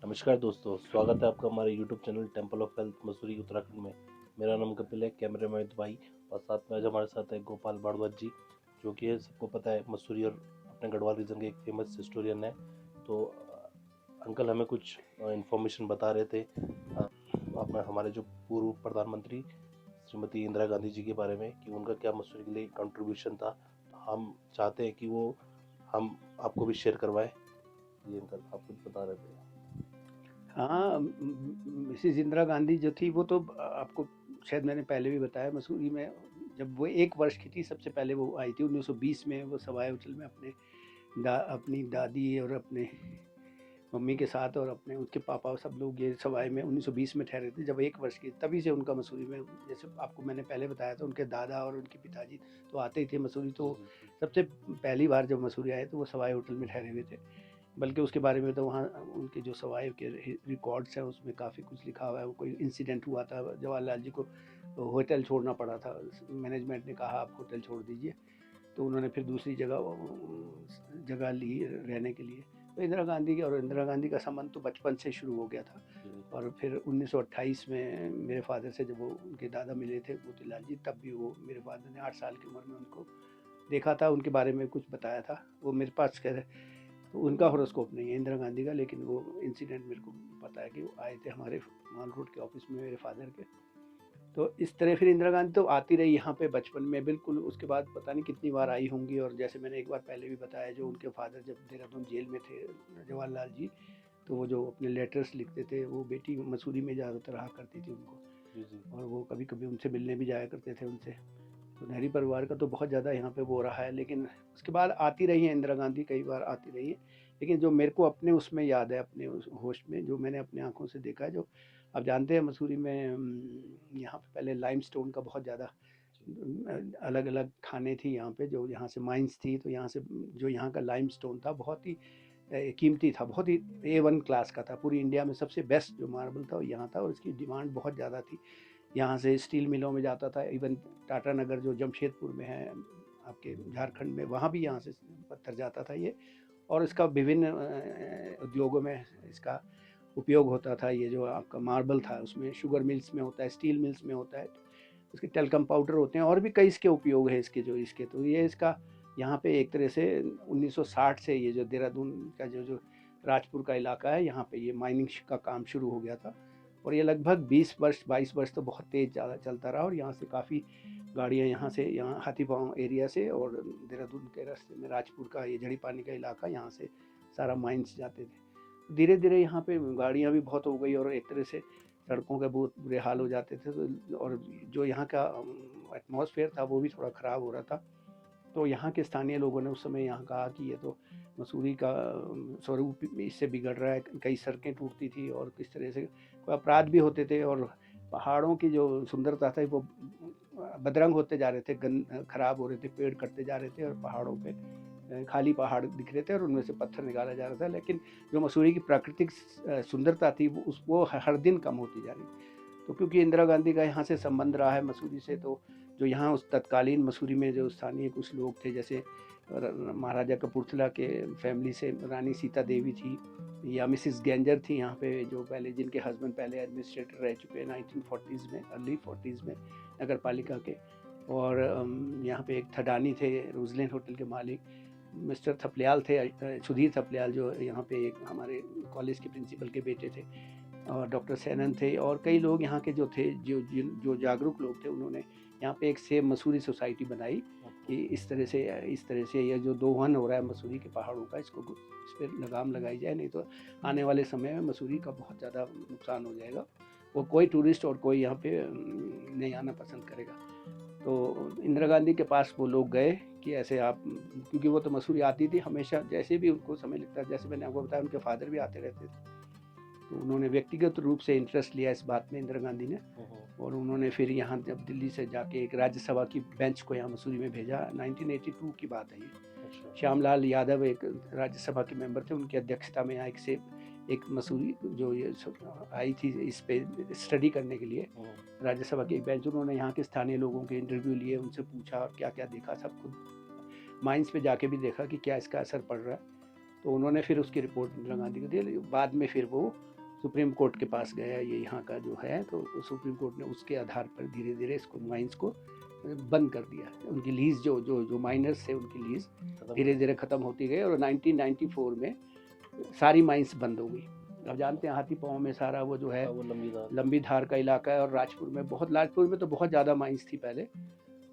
नमस्कार दोस्तों, स्वागत है आपका हमारे YouTube channel temple of health Mussoorie Uttarakhand में। मेरा नाम कपिल है, कैमरे में अमित भाई, और साथ में आज हमारे साथ है गोपाल भारद्वाज जी, जो कि है सबको पता है मसूरी और अपने गढ़वाल रीजन के एक फेमस हिस्टोरियन है। तो अंकल हमें कुछ इन्फॉर्मेशन बता रहे थे आप हमारे जो पूर्व प्रधानमंत्री श्रीमती इंदिरा गांधी जी के बारे में, कि उनका क्या मसूरी के लिए कंट्रीब्यूशन था। हम चाहते हैं कि वो हम आपको भी शेयर करवाएं। ये अंकल आप कुछ बता रहे थे। हाँ, मिसेस इंदिरा गांधी जो थी वो तो आपको शायद मैंने पहले भी बताया। मसूरी में जब वो 1 वर्ष की थी, सबसे पहले वो आई थी 1920 में। वो सवाई होटल में अपनी दादी और अपने मम्मी के साथ और अपने उसके पापा और सब लोग ये सवाई में 1920 में ठहरे थे। जब 1 वर्ष की, तभी से उनका मसूरी में, जैसे आपको मैंने पहले बताया था, उनके दादा और उनके पिताजी तो आते ही थे मसूरी। जी तो जी जी। सबसे पहली बार जब मसूरी आए तो वो सवाई होटल में ठहरे हुए थे। बल्कि उसके बारे में तो वहाँ उनके जो सवाई के रिकॉर्ड्स हैं उसमें काफ़ी कुछ लिखा हुआ है। वो कोई इंसिडेंट हुआ था, जवाहरलाल जी को होटल छोड़ना पड़ा था। मैनेजमेंट ने कहा आप होटल छोड़ दीजिए, तो उन्होंने फिर दूसरी जगह ली रहने के लिए। तो इंदिरा गांधी का संबंध तो बचपन से शुरू हो गया था। और फिर 1928 में मेरे फादर से जब वो उनके दादा मिले थे मोतीलाल जी, तब भी वो मेरे फादर ने 8 साल की उम्र में उनको देखा था, उनके बारे में कुछ बताया था। वो मेरे पास कह रहे, तो उनका हॉरोस्कोप नहीं है इंदिरा गांधी का, लेकिन वो इंसिडेंट मेरे को पता है कि वो आए थे हमारे माल रोड के ऑफिस में मेरे फादर के। तो इस तरह फिर इंदिरा गांधी तो आती रही यहाँ पे बचपन में बिल्कुल। उसके बाद पता नहीं कितनी बार आई होंगी। और जैसे मैंने एक बार पहले भी बताया, जो उनके फादर जब देहरादून जेल में थे, जवाहरलाल जी, तो वो जो अपने लेटर्स लिखते थे, वो बेटी मसूरी में ज़्यादातर रहा करती थी उनको। जी जी। और वो कभी कभी उनसे मिलने भी जाया करते थे उनसे। तो नेहरू परिवार का तो बहुत ज़्यादा यहाँ पे वो रहा है। लेकिन उसके बाद आती रही है इंदिरा गांधी, कई बार आती रही है। लेकिन जो मेरे को अपने उसमें याद है, अपने उस होश में, जो मैंने अपने आंखों से देखा है, जो आप जानते हैं मसूरी में यहाँ पे पहले लाइमस्टोन का बहुत ज़्यादा अलग अलग खाने थी यहाँ पे, जो यहाँ से माइंस थी। तो यहाँ से जो यहाँ का लाइमस्टोन था बहुत ही कीमती था, बहुत ही A1 क्लास का था। पूरी इंडिया में सबसे बेस्ट जो मार्बल था वो यहाँ था, और इसकी डिमांड बहुत ज़्यादा थी। यहाँ से स्टील मिलों में जाता था। इवन टाटा नगर जो जमशेदपुर में है आपके झारखंड में, वहाँ भी यहाँ से पत्थर जाता था ये। और इसका विभिन्न उद्योगों में इसका उपयोग होता था। ये जो आपका मार्बल था उसमें शुगर मिल्स में होता है, स्टील मिल्स में होता है, उसके टेलकम पाउडर होते हैं, और भी कई इसके उपयोग है इसके। जो इसके तो ये इसका यहाँ पे एक तरह से 1960 से ये जो देहरादून का जो राजपुर का इलाका है, यहाँ पे ये माइनिंग का काम शुरू हो गया था। और ये लगभग 20 वर्ष 22 वर्ष तो बहुत तेज़ ज़्यादा चलता रहा। और यहाँ से काफ़ी गाड़ियाँ यहाँ से, यहाँ हाथीपाँव एरिया से और देहरादून के रास्ते में राजपुर का ये झड़ी पानी का इलाका, यहाँ से सारा माइंस जाते थे। धीरे धीरे यहाँ पे गाड़ियाँ भी बहुत हो गई, और एक तरह से सड़कों के बहुत बुरे हाल हो जाते थे। तो और जो यहाँ का एटमॉस्फेयर था वो भी थोड़ा ख़राब हो रहा था। तो यहाँ के स्थानीय लोगों ने उस समय यहाँ कहा कि ये तो मसूरी का स्वरूप इससे बिगड़ रहा है। कई सड़कें टूटती थी और किस तरह से कोई अपराध भी होते थे, और पहाड़ों की जो सुंदरता था वो बदरंग होते जा रहे थे, खराब हो रहे थे, पेड़ कटते जा रहे थे, और पहाड़ों पे खाली पहाड़ दिख रहे थे और उनमें से पत्थर निकाला जा रहा था। लेकिन जो मसूरी की प्राकृतिक सुंदरता थी वो हर दिन कम होती जा रही। तो क्योंकि इंदिरा गांधी का यहाँ से संबंध रहा है मसूरी से, तो जो यहाँ उस तत्कालीन मसूरी में जो स्थानीय कुछ लोग थे, जैसे महाराजा कपूरथला के फैमिली से रानी सीता देवी थी, या मिसिस गैंजर थी यहाँ पे, जो पहले, जिनके हस्बैंड पहले एडमिनिस्ट्रेटर रह चुके हैं 1940s में, अर्ली 40s में, नगर पालिका के। और यहाँ पे एक थडानी थे, रोजलैंड होटल के मालिक मिस्टर थपलियाल थे, सुधीर थपलियाल, जो यहाँ पे एक हमारे कॉलेज के प्रिंसिपल के बेटे थे। और डॉक्टर सैनन थे, और कई लोग यहाँ के जो थे, जो जागरूक लोग थे, उन्होंने यहाँ पे एक सेव मसूरी सोसाइटी बनाई कि इस तरह से ये जो दोहन हो रहा है मसूरी के पहाड़ों का, इसको इस पर लगाम लगाई जाए, नहीं तो आने वाले समय में मसूरी का बहुत ज़्यादा नुकसान हो जाएगा। वो कोई टूरिस्ट और कोई यहाँ पे नहीं आना पसंद करेगा। तो इंदिरा गांधी के पास वो लोग गए कि ऐसे आप, क्योंकि वो तो मसूरी आती थी हमेशा, जैसे भी उनको समय लगता, जैसे मैंने आपको बताया उनके फादर भी आते रहते थे। तो उन्होंने व्यक्तिगत रूप से इंटरेस्ट लिया इस बात में, इंदिरा गांधी ने। और उन्होंने फिर यहाँ जब दिल्ली से जाके एक राज्यसभा की बेंच को यहाँ मसूरी में भेजा, 1982 की बात है ये। श्यामलाल यादव एक राज्यसभा के मेंबर थे, उनकी अध्यक्षता में यहाँ एक मसूरी जो ये आई थी इस पे स्टडी करने के लिए, राज्यसभा की एक बेंच। उन्होंने यहाँ के स्थानीय लोगों के इंटरव्यू लिए, उनसे पूछा और क्या क्या देखा, सब खुद माइंस पे जाके भी देखा कि क्या इसका असर पड़ रहा है। तो उन्होंने फिर उसकी रिपोर्ट इंदिरा गांधी को दी। बाद में फिर वो सुप्रीम कोर्ट के पास गया ये यहाँ का जो है, तो सुप्रीम कोर्ट ने उसके आधार पर धीरे धीरे इसको माइंस को बंद कर दिया। उनकी लीज जो माइनर्स थे उनकी लीज धीरे धीरे ख़त्म होती गई और 1994 में सारी माइंस बंद हो गई। अब जानते हैं हाथी पाँव में सारा वो जो है वो लंबी धार का इलाका है, और राजपुर में तो बहुत ज़्यादा माइंस थी पहले।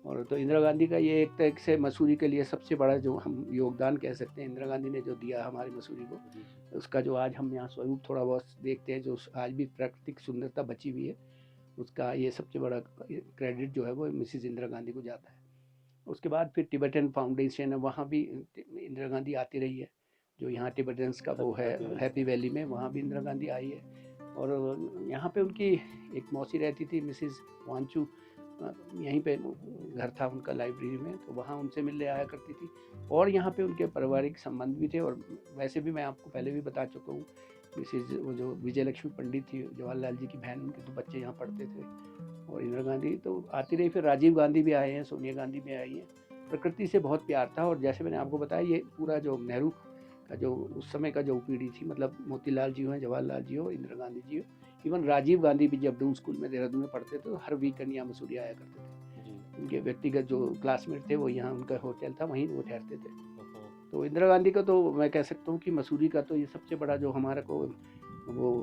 और तो इंदिरा गांधी का ये एक तरह से मसूरी के लिए सबसे बड़ा जो हम योगदान कह सकते हैं, इंदिरा गांधी ने जो दिया हमारी मसूरी को, उसका जो आज हम यहाँ स्वरूप थोड़ा बहुत देखते हैं, जो आज भी प्राकृतिक सुंदरता बची हुई है, उसका ये सबसे बड़ा क्रेडिट जो है वो मिसिज इंदिरा गांधी को जाता है। उसके बाद फिर टिबेटन फाउंडेशन है, वहाँ भी इंदिरा गांधी आती रही है। जो यहाँ टिबेटन्स का वो है हैप्पी वैली में, वहाँ भी इंदिरा गांधी आई है। और यहाँ पे उनकी एक मौसी रहती थी मिसिज वांचू, यहीं पे घर था उनका लाइब्रेरी में, तो वहाँ उनसे मिलने आया करती थी। और यहाँ पे उनके पारिवारिक संबंध भी थे। और वैसे भी मैं आपको पहले भी बता चुका हूँ, मिसिज वो जो विजय लक्ष्मी पंडित थी, जवाहरलाल जी की बहन, उनके तो बच्चे यहाँ पढ़ते थे। और इंदिरा गांधी तो आती रही, फिर राजीव गांधी भी आए हैं, सोनिया गांधी भी आई हैं। प्रकृति से बहुत प्यार था। और जैसे मैंने आपको बताया, ये पूरा जो नेहरू का जो उस समय का जो पीढ़ी थी, मतलब मोतीलाल जी हो, जवाहरलाल जी हो, इंदिरा गांधी जी हो, इवन राजीव गांधी भी जब डून स्कूल में देहरादून में पढ़ते थे तो हर वीकेंड यहाँ मसूरी आया करते थे। उनके व्यक्तिगत जो क्लासमेट थे वो यहाँ, उनका होटल था, वहीं वो ठहरते थे। तो इंदिरा गांधी का तो मैं कह सकता हूँ कि मसूरी का तो ये सबसे बड़ा जो हमारा को वो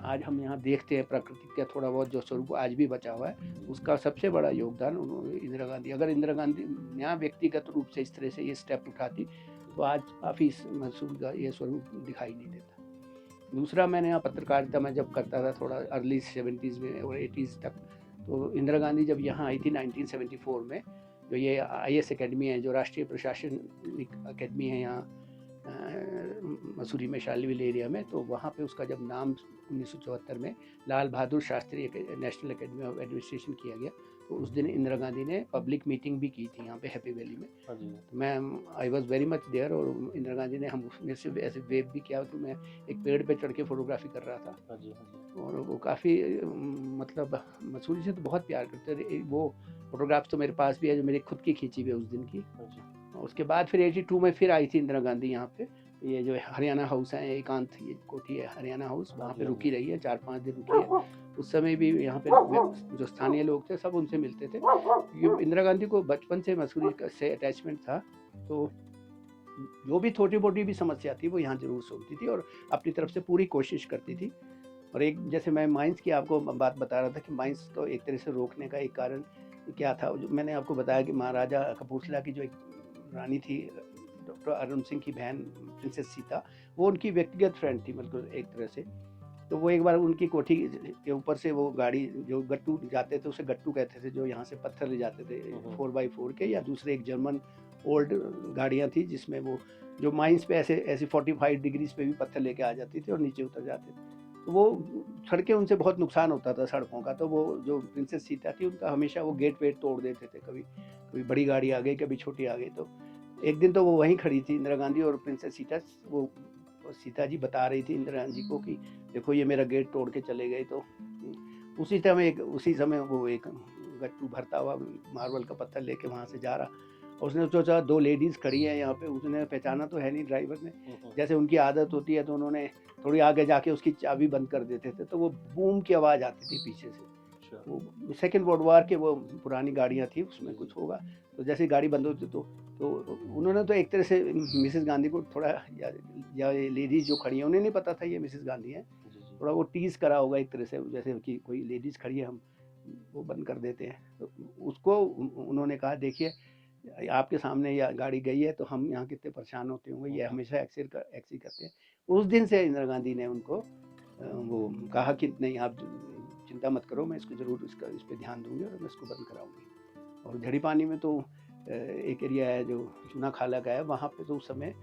आज हम यहाँ देखते हैं प्रकृति का थोड़ा बहुत जो स्वरूप आज भी बचा हुआ है, उसका सबसे बड़ा योगदान उन्होंने इंदिरा गांधी। अगर इंदिरा गांधी यहाँ व्यक्तिगत रूप से इस तरह से ये स्टेप उठाती तो आज काफ़ी मसूरी का ये स्वरूप दिखाई नहीं देता। दूसरा, मैंने यहाँ पत्रकारिता में जब करता था थोड़ा अर्ली 70s में और 80s तक, तो इंदिरा गांधी जब यहाँ आई थी 1974 में, जो ये IAS अकेडमी है, जो राष्ट्रीय प्रशासनिक अकेडमी है यहाँ मसूरी में शालीविल एरिया में, तो वहाँ पे उसका जब नाम 1974 में Lal Bahadur Shastri National Academy of Administration किया गया, तो उस दिन इंदिरा गांधी ने पब्लिक मीटिंग भी की थी यहाँ पे हैप्पी वैली में। तो मैं I was very much there, और इंदिरा गांधी ने हम मेरे से ऐसे वेव भी किया कि मैं एक पेड़ पे चढ़ के फोटोग्राफी कर रहा था। और वो काफ़ी मतलब मसूरी से तो बहुत प्यार करते थे। वो फोटोग्राफ्स तो मेरे पास भी है, जो मेरी खुद की खींची हुई है उस दिन की। उसके बाद फिर 82 में फिर आई थी इंदिरा गांधी यहाँ पे, ये जो हरियाणा हाउस है, एकांत ये कोठी है हरियाणा हाउस, वहाँ पे रुकी रही है, 4-5 दिन रुकी है। उस समय भी यहाँ पे जो स्थानीय लोग थे सब उनसे मिलते थे। इंदिरा गांधी को बचपन से मसूरी से अटैचमेंट था, तो जो भी छोटी मोटी भी समस्या थी वो यहाँ जरूर सुनती थी और अपनी तरफ से पूरी कोशिश करती थी। और एक जैसे मैं माइंस की आपको बात बता रहा था कि माइंस को एक तरह से रोकने का एक कारण क्या था, जो मैंने आपको बताया कि महाराजा कपूरथला की जो एक रानी थी, डॉक्टर अरुण सिंह की बहन प्रिंसेस सीता, वो उनकी व्यक्तिगत फ्रेंड थी मतलब एक तरह से। तो वो एक बार उनकी कोठी के ऊपर से वो गाड़ी जो गट्टू जाते थे, उसे गट्टू कहते थे, जो यहाँ से पत्थर ले जाते थे 4x4 के, या दूसरे एक जर्मन ओल्ड गाड़ियाँ थी जिसमें वो जो माइंस पे ऐसे 45 डिग्रीज पे भी पत्थर लेके आ जाती थी और नीचे उतर जाते थे। तो वो सड़कें, उनसे बहुत नुकसान होता था सड़कों का। तो वो जो प्रिंसेस सीता थी, उनका हमेशा वो गेट वेट तोड़ देते थे, कभी बड़ी गाड़ी आ गई, कभी छोटी आ गई। तो एक दिन तो वो वहीं खड़ी थी इंदिरा गांधी और प्रिंसेस सीता, वो सीता जी बता रही थी इंदिरा गांधी को कि देखो ये मेरा गेट तोड़ के चले गए। तो उसी समय वो एक गट्टू भरता हुआ मार्बल का पत्थर लेके वहाँ से जा रहा, और उसने सोचा 2 लेडीज़ खड़ी हैं यहाँ पे, उसने पहचाना तो है नहीं ड्राइवर ने, जैसे उनकी आदत होती है तो उन्होंने थोड़ी आगे जाके उसकी चाबी बंद कर देते थे, तो वो बूम की आवाज़ आती थी पीछे से। वो सेकेंड वर्ल्ड वार के वो पुरानी गाड़ियाँ थी, उसमें कुछ होगा। तो जैसे गाड़ी बंद होती तो उन्होंने तो एक तरह से मिसेस गांधी को थोड़ा, या लेडीज़ जो खड़ी हैं उन्हें नहीं पता था ये मिसेस गांधी हैं, थोड़ा वो टीज़ करा होगा एक तरह से, जैसे कि कोई लेडीज़ खड़ी है हम वो बंद कर देते हैं। तो उसको उन्होंने कहा देखिए आपके सामने या गाड़ी गई है तो हम यहाँ कितने परेशान होते होंगे, ये हमेशा एक्सिड करते हैं। उस दिन से इंदिरा गांधी ने उनको वो कहा कि नहीं आप चिंता मत करो, मैं इसको ज़रूर इस पर ध्यान दूंगी और मैं इसको बंद कराऊंगी। और झड़ी पानी में तो एक एरिया है जो चूना खाला का है, वहाँ पे तो उस समय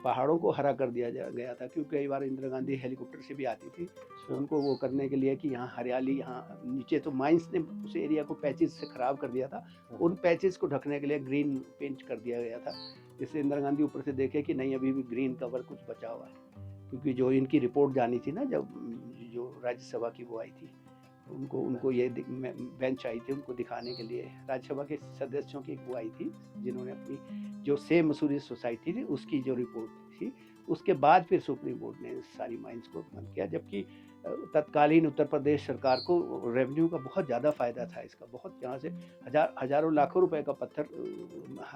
पहाड़ों को हरा कर दिया गया था, क्योंकि कई बार इंदिरा गांधी हेलीकॉप्टर से भी आती थी, तो उनको वो करने के लिए कि यहाँ हरियाली, यहाँ नीचे तो माइंस ने उस एरिया को पैचेस से ख़राब कर दिया था, उन पैचेस को ढकने के लिए ग्रीन पेंट कर दिया गया था, जिससे इंदिरा गांधी ऊपर से देखे कि नहीं अभी भी ग्रीन कवर कुछ बचा हुआ है। क्योंकि जो इनकी रिपोर्ट जानी थी ना, जब जो राज्यसभा की वो आई थी, उनको ये बेंच आई थी उनको दिखाने के लिए, राज्यसभा के सदस्यों की एक वो आई थी जिन्होंने अपनी जो सेव मसूरी सोसाइटी थी उसकी जो रिपोर्ट थी, उसके बाद फिर सुप्रीम कोर्ट ने सारी माइंस को बंद किया। जबकि तत्कालीन उत्तर प्रदेश सरकार को रेवेन्यू का बहुत ज़्यादा फ़ायदा था इसका, बहुत यहाँ से हज़ारों लाखों रुपए का पत्थर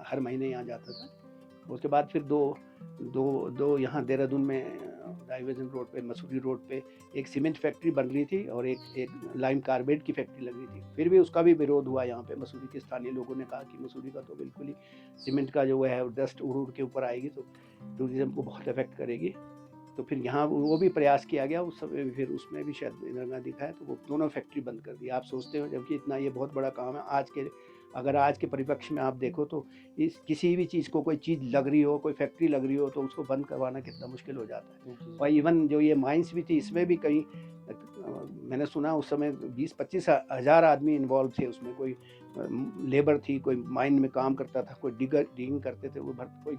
हर महीने यहाँ जाता था। उसके बाद फिर दो यहाँ देहरादून में डाइवर्जन रोड पे, मसूरी रोड पे एक सीमेंट फैक्ट्री बन रही थी और एक लाइम कार्बाइड की फैक्ट्री लग रही थी। फिर भी उसका भी विरोध हुआ यहाँ पे। मसूरी के स्थानीय लोगों ने कहा कि मसूरी का तो बिल्कुल ही सीमेंट का जो है डस्ट उड़ उड़ के ऊपर आएगी तो टूरिज्म को बहुत इफेक्ट करेगी। तो फिर यहाँ वो भी प्रयास किया गया उस समय, फिर उसमें भी शायद इंदिरा गांधी का है, तो वो दोनों फैक्ट्री बंद कर दी। आप सोचते हो जबकि इतना ये बहुत बड़ा काम है। अगर आज के परिप्रेक्ष्य में आप देखो तो इस किसी भी चीज़ को, कोई चीज़ लग रही हो, कोई फैक्ट्री लग रही हो, तो उसको बंद करवाना कितना मुश्किल हो जाता है। और इवन जो ये माइंस भी थी, इसमें भी कहीं मैंने सुना उस समय 20-25 हज़ार आदमी इन्वॉल्व थे उसमें। कोई लेबर थी, कोई माइन में काम करता था, कोई डिगिंग करते थे, वो कोई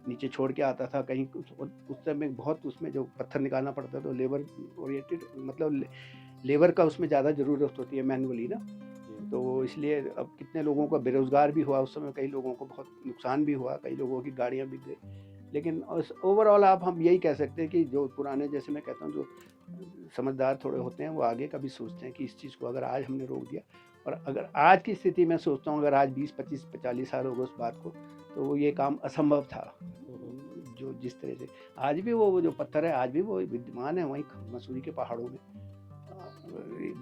नीचे छोड़ के आता था कहीं। उस समय बहुत उसमें जो पत्थर निकालना पड़ता था तो लेबर ओरिएंटेड, मतलब लेबर का उसमें ज़्यादा ज़रूरत होती है मैनुअली ना। तो इसलिए अब कितने लोगों का बेरोज़गार भी हुआ उस समय, कई लोगों को बहुत नुकसान भी हुआ, कई लोगों की गाड़ियाँ बिक गई। लेकिन ओवरऑल आप हम यही कह सकते हैं कि जो पुराने, जैसे मैं कहता हूँ, जो समझदार थोड़े होते हैं वो आगे का भी सोचते हैं कि इस चीज़ को अगर आज हमने रोक दिया, और अगर आज की स्थिति में सोचता हूँ, अगर आज 20-25-40 साल हो गए उस बात को, तो ये काम असंभव था। जो जिस तरह से आज भी वो जो पत्थर है आज भी वो विद्यमान है वहीं मसूरी के पहाड़ों में,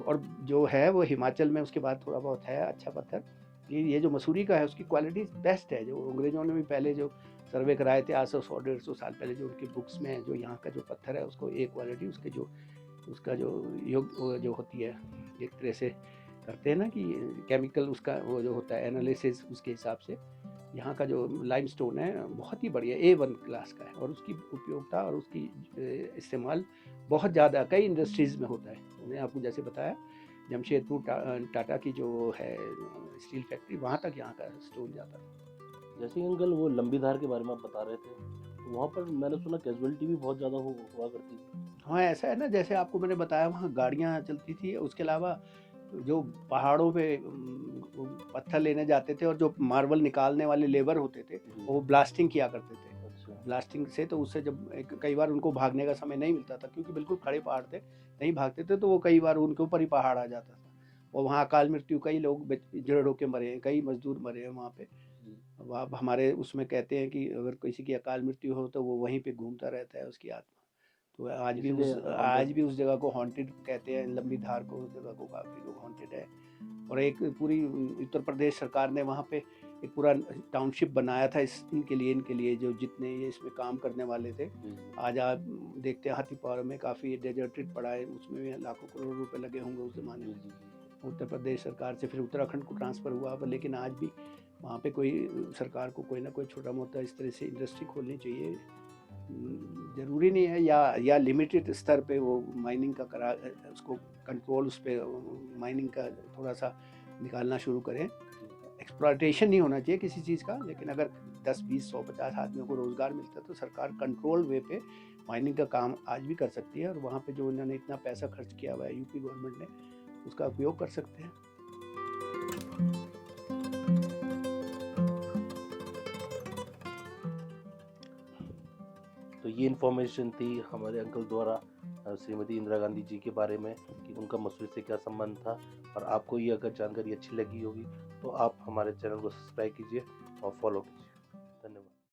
और जो है वो हिमाचल में उसके बाद थोड़ा बहुत है अच्छा पत्थर। ये जो मसूरी का है उसकी क्वालिटी बेस्ट है। जो अंग्रेज़ों ने भी पहले जो सर्वे कराए थे आज से 100-150 साल पहले, जो उनकी बुक्स में है, जो यहाँ का जो पत्थर है उसको ए क्वालिटी, उसके जो उसका जो योग जो होती है, एक तरह से करते हैं ना कि केमिकल उसका वो जो होता है एनालिसिस, उसके हिसाब से यहाँ का जो लाइमस्टोन है बहुत ही बढ़िया A1 क्लास का है, और उसकी उपयोगिता और उसकी इस्तेमाल बहुत ज़्यादा कई इंडस्ट्रीज़ में होता है। मैंने आपको जैसे बताया जमशेदपुर टाटा की जो है स्टील फैक्ट्री, वहाँ तक यहाँ का स्टोन जाता है। जैसे कि अंकल वो लंबी धार के बारे में आप बता रहे थे, तो वहाँ पर मैंने सुना कैजुअलिटी भी बहुत ज़्यादा हुआ करती थी। हाँ, ऐसा है ना, जैसे आपको मैंने बताया वहाँ गाड़ियाँ चलती थी, उसके अलावा जो पहाड़ों पे पत्थर लेने जाते थे और जो मार्बल निकालने वाले लेबर होते थे वो ब्लास्टिंग किया करते थे। ब्लास्टिंग से तो उससे जब कई बार उनको भागने का समय नहीं मिलता था, क्योंकि बिल्कुल खड़े पहाड़ थे, नहीं भागते थे, तो वो कई बार उनके ऊपर ही पहाड़ आ जाता था और वहाँ अकाल मृत्यु, कई लोग जड़ होके मरे हैं, कई मजदूर मरे हैं वहाँ पे। अब हमारे उसमें कहते हैं कि अगर किसी की अकाल मृत्यु हो तो वो वहीं पे घूमता रहता है उसकी आत्मा। तो आज भी उस जगह को हॉन्टेड कहते हैं, लंबी धार को, उस जगह को काफ़ी लोग हॉन्टेड है। और एक पूरी उत्तर प्रदेश सरकार ने वहाँ पे एक पूरा टाउनशिप बनाया था इनके लिए जो जितने ये इसमें काम करने वाले थे। आज आप देखते हैं हाथीपार में काफ़ी डेजर्टेड पड़ा है, उसमें भी लाखों करोड़ रुपए लगे होंगे उस ज़माने में। उत्तर प्रदेश सरकार से फिर उत्तराखंड को ट्रांसफ़र हुआ, लेकिन आज भी वहाँ पे कोई सरकार को कोई ना कोई छोटा मोटा इस तरह से इंडस्ट्री खोलनी चाहिए। ज़रूरी नहीं है, या लिमिटेड स्तर पे वो माइनिंग का करा, उसको कंट्रोल, उस पर माइनिंग का थोड़ा सा निकालना शुरू करें। एक्सप्लॉयटेशन नहीं होना चाहिए किसी चीज़ का, लेकिन अगर 10, 20, 100, 50 आदमियों को रोज़गार मिलता है तो सरकार कंट्रोल वे पे माइनिंग का काम आज भी कर सकती है, और वहाँ पे जो उन्होंने इतना पैसा खर्च किया हुआ है यूपी गवर्नमेंट ने, उसका उपयोग कर सकते हैं। तो ये इन्फॉर्मेशन थी हमारे अंकल द्वारा श्रीमती इंदिरा गांधी जी के बारे में कि उनका मसूरी से क्या संबंध था। और आपको ये अगर जानकारी अच्छी लगी होगी तो आप हमारे चैनल को सब्सक्राइब कीजिए और फॉलो कीजिए। धन्यवाद।